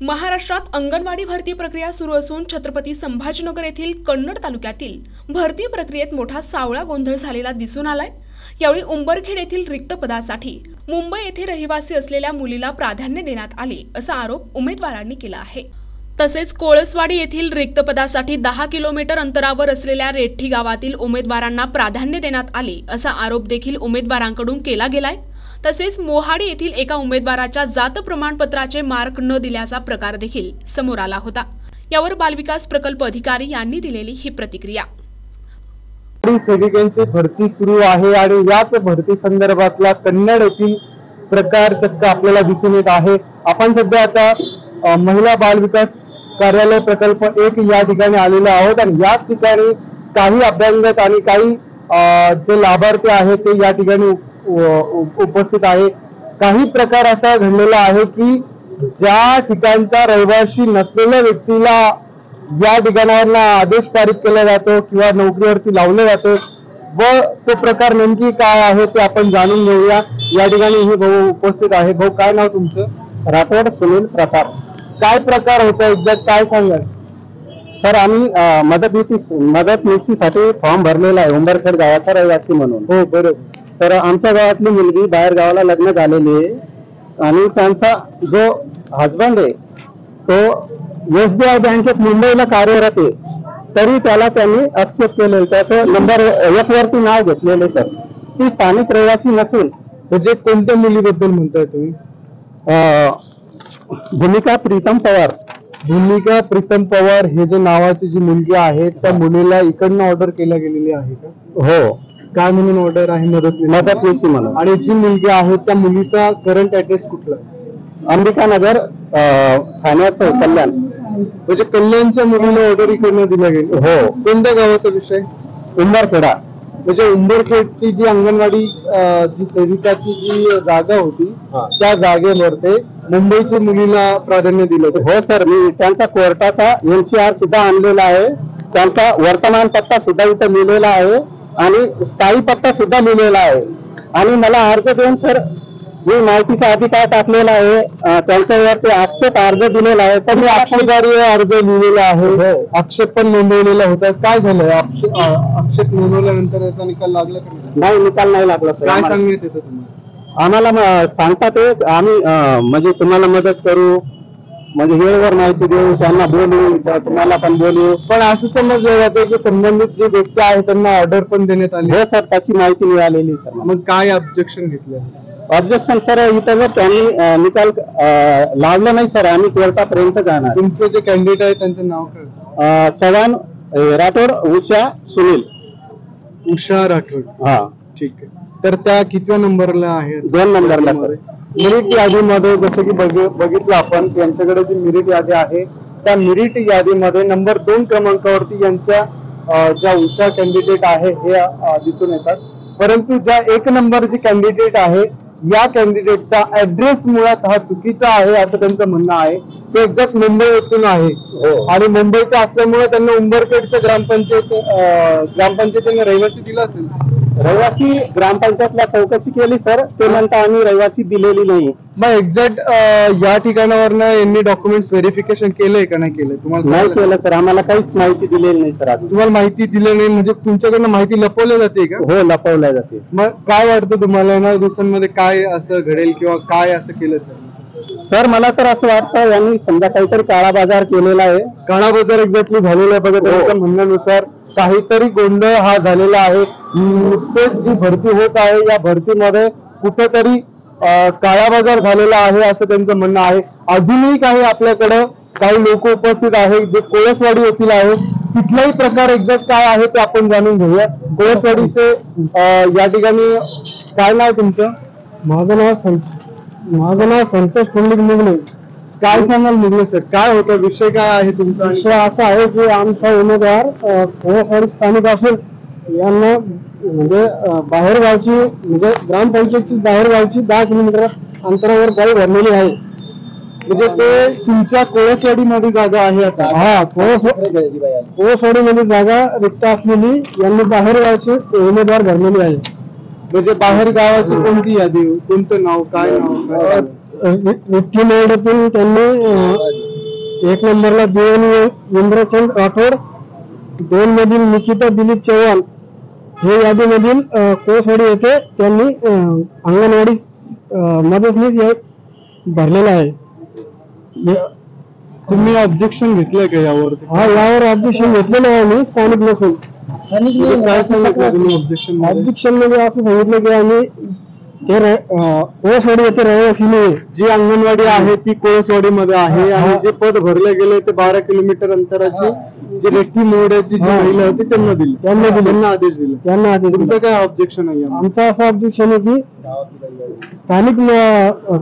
महाराष्ट्रात अंगणवाडी भरती प्रक्रिया सुरू असून छत्रपती संभाजीनगर येथील कन्नड तालुक्यातील भरती प्रक्रियेत मोठा सावळा गोंधळ झालेला दिसून आलाय। यावेळी उंबरखेड येथील रिक्त पदासाठी मुंबई येथे रहिवासी असलेल्या मुलीला प्राधान्य देण्यात आले असा आरोप उमेदवारांनी केला आहे। तसेच कोळसवाडी येथील रिक्त पदासाठी 10 किलोमीटर अंतरावर असलेल्या रेठ्ठी गावातील उमेदवारांना प्राधान्य देण्यात आले असा आरोप देखील उमेदवारांकडून केला गेलाय। तसेच मोहाडी येथील एका उमेदवाराच्या जात प्रमाणपत्राचे मार्क न दिल्याचा प्रकार देखील समोर आला होता। यावर बालविकास प्रकल्प अधिकारी यांनी दिलेली ही प्रतिक्रिया। सेविकांची भरती सुरू आहे आणि याच भरती संदर्भातला कन्नड येथील प्रकार चक्क आपल्याला दिसून येत आहे। आपण सध्या आता महिला बालविकास कार्यालय प्रकल्प 1 या ठिकाणी आलेलो आहोत आणि याच ठिकाणी काही अभ्यागत आणि काही जे लाभार्थी आहेत ते या ठिकाणी उपस्थित आहे। काही प्रकार असा घडलेला आहे की ज्या ठिकाणचा रहिवासी नसलेल्या व्यक्तीला या ठिकाणावर आदेश पारित केला जातो किंवा नोकरीवरती लावले जाते व तो प्रकार नेमकी काय आहे ते आपण जाणून घेऊया। या ठिकाणी हे भाऊ उपस्थित आहे। भाऊ, काय नाव तुमचं? राठोड सुनील प्रताप। काय प्रकार होता एक्झॅक्ट काय सांगाल? सर, आम्ही मदतनीसीसाठी फॉर्म भरलेला आहे उंबरखेड गावाचा रहिवासी म्हणून। हो, बरोबर सर, आमच्या गावातली मुलगी बाहेर गावाला लग्न झालेली आहे आणि त्यांचा जो हजबंड आहे तो SBI बँकेत मुंबईला कार्यरत आहे, तरी त्याला त्यांनी एक्सेप्ट केले। त्याचं नंबर 1 वरती नाव घेतलेले। सर, ती स्थानिक रहिवासी नसून म्हणजे कोणत्या मुलीबद्दल म्हणताय तुम्ही? भूमिका प्रीतम पवार। भूमिका प्रीतम पवार हे जे नावाची जी मुलगी आहे त्या मुलीला इकडनं ऑर्डर केला गेलेली आहे का? हो। काय म्हणून ऑर्डर आहे? मदतनीसी म्हणून। आणि जी मुलगी आहे त्या मुलीचा करंट ऍड्रेस कुठला? अंबिकानगर, ठाण्याचं कल्याण। म्हणजे कल्याणच्या मुलीला ऑर्डर इकडनं दिल्या गेली? हो। कोणत्या गावाचा विषय? उंबरखेडा। म्हणजे उंबरखेडची जी अंगणवाडी जी सेविकाची जी जागा होती त्या जागेवर ते मुंबईच्या मुलीला प्राधान्य दिलं होतं? हो सर, मी त्यांचा कोर्टाचा NCR सुद्धा आणलेला आहे, त्यांचा वर्तमान पत्ता सुद्धा इथं लिहिलेला आहे आणि स्थायी पत्ता सुद्धा लिहिलेला आहे। आणि मला अर्ज देऊन सर मी माहितीचा अधिकार टाकलेला आहे, त्यांच्यावरती आक्षेप अर्ज दिलेला आहे। तर मी आक्षेपार्ह अर्ज लिहिलेला आहे, आक्षेप पण नोंदवलेला होता। काय झालंय? आक्षेप नोंदवल्यानंतर याचा निकाल लागला का? नाही, निकाल नाही लागला सर। काय सांगण्यात येतं तुम्हाला? आम्हाला सांगतात आम्ही म्हणजे तुम्हाला मदत करू, म्हणजे वेळेवर माहिती देऊ, त्यांना बोलू, तुम्हाला पण बोलू। पण असं समजलं जातं की संबंधित जे व्यक्ती आहे त्यांना ऑर्डर पण देण्यात आली? हो सर, तशी माहिती मिळालेली सर। मग काय ऑब्जेक्शन घेतलं? ऑब्जेक्शन सर, इथं जर त्यांनी निकाल लावलं नाही सर, आम्ही कोर्टापर्यंत जाणार। तुमचे जे कॅन्डिडेट आहे त्यांचं नाव काय? चव्हाण राठोड उषा सुनील। उषा राठोड। हा, ठीक आहे। तर त्या कितव्या नंबरला आहे? 2 नंबरला सर। मेरिट यादीमध्ये जसं की बघितलं आपण त्यांच्याकडे जी मेरिट यादी आहे त्या मेरिट यादीमध्ये नंबर 2 क्रमांकावरती यांच्या ज्या उषा कॅन्डिडेट आहे हे दिसून येतात। परंतु ज्या 1 नंबरची कॅन्डिडेट आहे या कॅन्डिडेटचा ऍड्रेस मुळात हा चुकीचा आहे असं त्यांचं म्हणणं आहे। ते एक्झॅक्ट मुंबई येथून आहे आणि मुंबईचा असल्यामुळे त्यांना उंबरखेडच्या ग्रामपंचायतीने रहिवासी दिला असेल। रहिवासी ग्रामपंचायतला चौकशी केली सर, ते म्हणता आम्ही रहिवासी दिलेली नाही। मग एक्झॅक्ट या ठिकाणावरनं यांनी डॉक्युमेंट्स व्हेरिफिकेशन केलंय का नाही केलंय? तुम्हाला नाही केलं सर, आम्हाला काहीच माहिती दिलेली नाही सर। तुम्हाला माहिती दिली नाही म्हणजे तुमच्याकडनं माहिती लपवली जाते का? हो, लपवल्या जाते। मग काय वाटतं तुम्हाला येणाऱ्या दिवसांमध्ये काय असं घडेल किंवा काय असं केलं तर? सर, मला तर असं वाटतं यांनी समजा काहीतरी काळा बाजार केलेला आहे। काळा बाजार एक्झॅक्टली झालेला आहे बघा। त्यांच्या म्हणण्यानुसार काहीतरी गोंधळ हा झालेला आहे। नुकतेच जी भरती होत आहे या भरतीमध्ये कुठेतरी काळा बाजार झालेला आहे असं त्यांचं म्हणणं आहे। अजूनही काही आपल्याकडे काही लोक उपस्थित आहेत जे कोळसवाडी येथील आहेत, तिथलाही प्रकार एक्झॅक्ट काय आहे ते आपण जाणून घेऊया। कोळसवाडीचे या ठिकाणी काय नाव तुमचं? माझं नाव संतोष पंडित मुगले। काय सांगाल मुगले सर, काय होतं विषय काय आहे तुमचा? विषय असा आहे की आमचा उमेदवार कोळसवाडी स्थानिक असून यांना म्हणजे बाहेरगावची म्हणजे ग्रामपंचायतची बाहेरगावची 10 किलोमीटर अंतरावर गाडी भरलेली आहे। म्हणजे ते तुमच्या कोळसवाडीमध्ये जागा आहे आता? हा, कोळसवाडीमध्ये जागा रिक्त असलेली यांनी बाहेरगावची उमेदवार भरलेली आहे। म्हणजे बाहेर गावाची कोणती यादी, कोणतं नाव, काय नाव? विठ्ठल त्यांनी 1 नंबरला देवनी इंद्रचंद राठोड, 2 मधील निकिता दिलीप चव्हाण हे यादीमधील कोसवाडी येथे त्यांनी अंगणवाडी मदतनीस भरलेला आहे. तुम्ही ऑब्जेक्शन घेतलंय का यावर? हा, यावर ऑब्जेक्शन घेतलेलं आहे मी स्थानिक नसून. काय सांगितलं तुम्ही ऑब्जेक्शन? ऑब्जेक्शन मध्ये असं सांगितलं की आम्ही ते कोळसवाडी येथे रहिवासी नाही. जी अंगणवाडी आहे ती कोळसवाडी मध्ये आहे आणि जे पद भरले गेले ते 12 किलोमीटर अंतराची जी रेट्टी मोहड्याची जी महिला होती त्यांना दिली, त्यांना आदेश दिले. तुमचं काय ऑब्जेक्शन आहे? आमचं असं ऑब्जेक्शन आहे की स्थानिक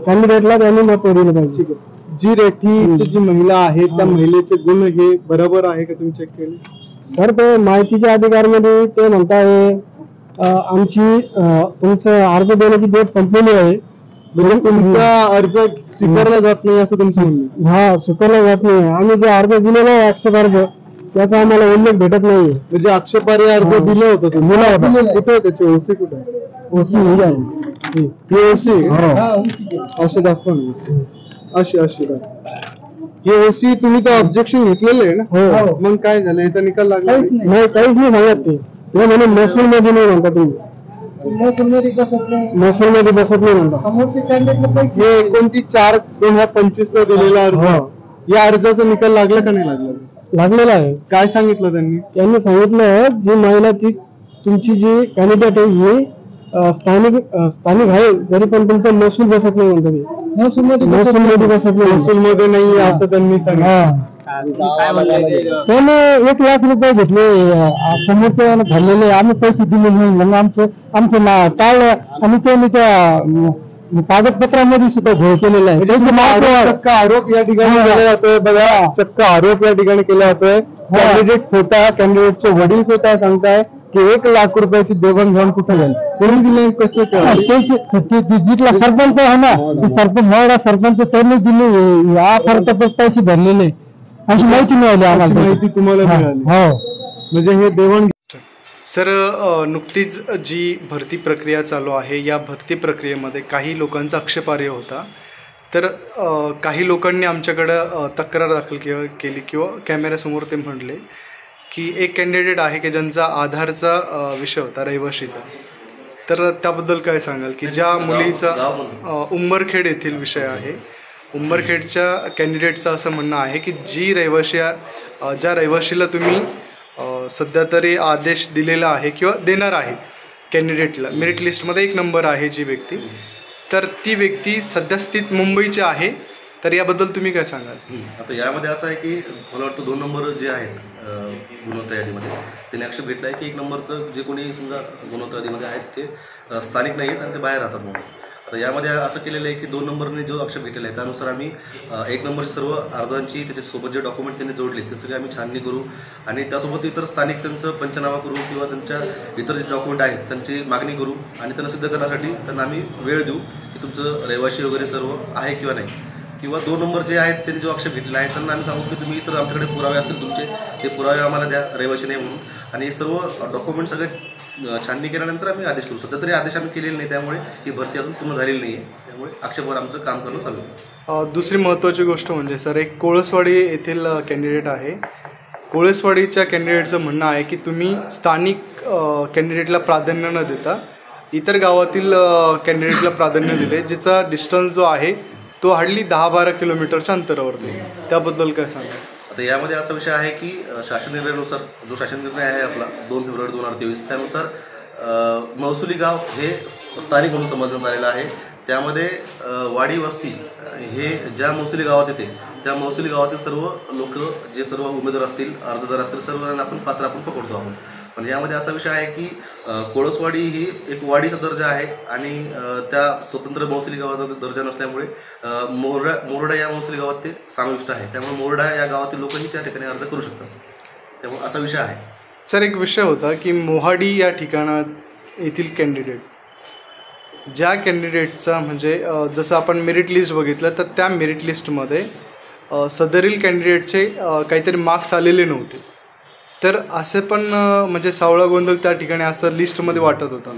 कॅन्डिडेटला त्यांनी महत्व दिलं पाहिजे. जी रेट्टीची जी महिला आहे त्या महिलेचे गुण हे बरोबर आहे का तुम्ही चेक केले? सर, ते माहितीच्या अधिकारमध्ये ते म्हणताय आमची तुमचं अर्ज देण्याची डेट संपलेली आहे. म्हणजे तुमचा अर्ज स्वीकारला जात नाही असं तुमचं म्हणणं? हा, स्वीकारला जात नाही. आम्ही जे अर्ज दिलेला आहे आक्षेप अर्ज, त्याचा आम्हाला उल्लेख भेटत नाही. म्हणजे आक्षेपार्ह अर्ज दिला होता तुम्ही? कुठे आहे त्याची ओसी? कुठे आहे ओसी? ओसी असे दाखवा ना. अशी ही ओसी तुम्ही तर ऑब्जेक्शन घेतलेलं आहे ना? हो. मग काय झालं? याचा निकाल लागला नाही? काहीच नाही सांगत ते म्हणून महसूल मध्ये नाही म्हणता तुम्ही. महसूल मध्ये बसत नाही म्हणता. हे 29/4/2025 ला दिलेला अर्ज, या अर्जाचा निकाल लागला का नाही लागला? लागलेला आहे. काय सांगितलं त्यांनी सांगितलं जी महिला ती तुमची जी कॅन्डिडेट आहे ही स्थानिक आहे, जरी पण तुमचा महसूल बसत नाही म्हणतात. महसूल मध्ये बसत नाही. महसूल मध्ये नाही असं त्यांनी सांगितलं. त्याने 1 लाख रुपये घेतले, समोरच्या भरलेले, आम्ही पैसे दिले नाही म्हणून आमचं टाळलं आणि त्यांनी त्या कागदपत्रामध्ये सुद्धा घोळ केलेला आहे. चक्क आरोप या ठिकाणी केला जातोय. बघा, चक्क आरोप या ठिकाणी केला जातोय. कॅन्डिडेटचे वडील स्वतः सांगताय की 1 लाख रुपयाची देवाणघेवाण कुठे झाली, कोणी दिले, कसं जिथला सरपंच आहे ना, सरपंच सरपंच त्यांनी दिले, पैसे भरलेले अशी माहिती मिळाली आम्हाला. माहिती तुम्हाला मिळाली? हो. म्हणजे हे देवाण. सर, नुकतीच जी भरती प्रक्रिया चालू आहे या भरती प्रक्रियेमध्ये काही लोकांचा आक्षेपार्ह होता. तर काही लोकांनी आमच्याकडं तक्रार दाखल केली किंवा कॅमेऱ्यासमोर ते म्हणले की एक कॅन्डिडेट आहे की ज्यांचा आधारचा विषय होता रहिवाशीचा. तर त्याबद्दल काय सांगाल की ज्या मुलीचा उंबरखेड येथील विषय आहे, उंबरखेडच्या कॅन्डिडेटचं असं म्हणणं आहे की ज्या रहिवाशीला तुम्ही सध्या तरी आदेश दिलेला आहे किंवा देणार आहे कॅन्डिडेटला, मेरिट लिस्टमध्ये 1 नंबर आहे जी व्यक्ती, तर ती व्यक्ती सध्या स्थित मुंबईची आहे. तर याबद्दल तुम्ही काय सांगाल? आता यामध्ये असं आहे की मला वाटतं 2 नंबर जे आहेत गुणवत्ता यादीमध्ये त्यांनी आक्षेप घेतला आहे की 1 नंबरचं जे कोणी समजा गुणवत्ता यादीमध्ये आहेत ते स्थानिक नाही आहेत आणि ते बाहेर राहतात म्हणून. आता यामध्ये असं केलेलं आहे की 2 नंबरने जो आक्षेप घेतलेला आहे त्यानुसार आम्ही 1 नंबरची सर्व अर्जांची त्याच्यासोबत जे डॉक्युमेंट त्यांनी जोडले ते सगळे आम्ही छाननी करू आणि त्यासोबत इतर स्थानिक त्यांचं पंचनामा करू किंवा त्यांच्या इतर जे डॉक्युमेंट आहेत त्यांची मागणी करू आणि त्यांना सिद्ध करण्यासाठी त्यांना आम्ही वेळ देऊ की तुमचं रहिवाशी वगैरे सर्व आहे किंवा नाही. किंवा 2 नंबर जे आहेत त्यांनी जो आक्षेप घेतलेला आहे त्यांना आम्ही सांगू की तुम्ही इतर आमच्याकडे पुरावे असतील तुमचे, ते पुरावे आम्हाला द्या रहिवाशी नाही म्हणून, आणि सर्व डॉक्युमेंट सगळे छाननी केल्यानंतर आम्ही आदेश करू. सध्या तरी आदेश आम्ही केलेले नाही, त्यामुळे ही भरती अजून पूर्ण झालेली नाही आहे, त्यामुळे आक्षेपावर आमचं काम करणं चालू आहे. दुसरी महत्त्वाची गोष्ट म्हणजे सर, एक कोळसवाडी येथील कॅन्डिडेट आहे. कोळसवाडीच्या कॅन्डिडेटचं म्हणणं आहे की तुम्ही स्थानिक कॅन्डिडेटला प्राधान्य न देता इतर गावातील कॅन्डिडेटला प्राधान्य दिले, जिचा डिस्टन्स जो आहे तो हार्डली 10-12 किलोमीटरच्या अंतरावरती. त्याबद्दल काय सांगा? आता यामध्ये असा विषय आहे की शासन निर्णयानुसार, जो शासन निर्णय आहे आपला 2 फेब्रुवारी 2023, त्यानुसार महसुली गाव हे स्थानिक म्हणून समजण्यात आलेलं आहे. त्यामध्ये वाडी वस्ती हे ज्या महसुली गावात येते त्या महसुली गावातील सर्व लोक, जे सर्व उमेदवार असतील, अर्जदार असतील, सर्वांना आपण पकडतो आपण. पण यामध्ये असा विषय आहे की कोळसवाडी ही एक वाडीचा दर्जा आहे आणि त्या स्वतंत्र महसुली गावाचा दर्जा नसल्यामुळे मोरडा या महसुली गावात ते समाविष्ट आहे. त्यामुळे मोरडा या गावातील लोकही त्या ठिकाणी अर्ज करू शकतात. त्यामुळे असा विषय आहे. सर, एक विषय होता की मोहाडी या ठिकाणात येथील कॅन्डिडेट, ज्या कॅन्डिडेटचा म्हणजे जसं आपण मेरिट लिस्ट बघितलं तर त्या मेरिट लिस्टमध्ये सदरील कॅन्डिडेटचे काहीतरी मार्क्स आलेले नव्हते. तर असे पण म्हणजे सावळा गोंधळ त्या ठिकाणी असं लिस्टमध्ये वाटत होतं.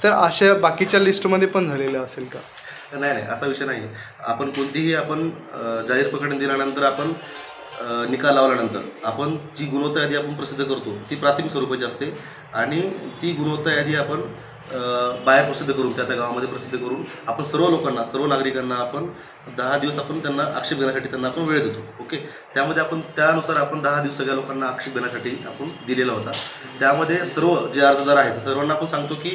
तर अशा बाकीच्या लिस्टमध्ये पण झालेलं असेल का? नाही, असा विषय नाही. आपण कोणतीही जाहीर प्रकरण दिल्यानंतर आपण निकाल लावल्यानंतर आपण जी गुणवत्ता यादी आपण प्रसिद्ध करतो ती प्राथमिक स्वरूपाची असते आणि ती गुणवत्ता यादी आपण बाहेर प्रसिद्ध करून त्या गावामध्ये प्रसिद्ध करून आपण सर्व लोकांना सर्व नागरिकांना आपण 10 दिवस आपण त्यांना आक्षेप घेण्यासाठी त्यांना आपण वेळ देतो. ओके, त्यामध्ये आपण त्यानुसार आपण 10 दिवस सगळ्या लोकांना आक्षेप घेण्यासाठी आपण दिलेला होता. त्यामध्ये सर्व जे अर्जदार आहेत सर्वांना आपण सांगतो की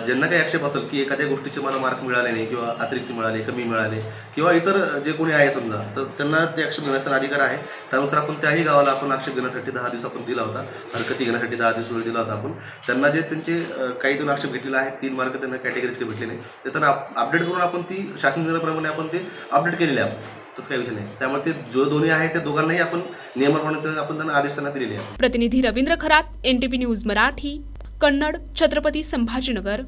ज्यांना काही आक्षेप असेल की एखाद्या गोष्टीचे मला मार्क मिळाले नाही किंवा अतिरिक्त मिळाले, कमी मिळाले किंवा इतर जे कोणी आहे समजा, तर त्यांना ते आक्षेप घेण्याचा अधिकार आहे. त्यानुसार आपण त्याही गावाला आपण आक्षेप घेण्यासाठी 10 दिवस आपण दिला होता. हरकती घेण्यासाठी 10 दिवस वेळ दिला होता आपण त्यांना. जे त्यांचे काही दोन आक्षेप घेतलेले आहेत, 3 मार्क त्यांना कॅटेगरीचे भेटले नाही, ते त्यांना अपडेट करून आपण ती शासन निर्णयाप्रमाणे आपण ते अपडेट केलेले आहे. तसं काही विषय नाही. त्यामुळे ते जो दोन्ही आहे त्या दोघांनाही आपण नियमाप्रमाणे आपण त्यांना आदेश दिलेले आहे. प्रतिनिधी रवींद्र खरात, NTP न्यूज मराठी, कन्नड, छत्रपती संभाजीनगर.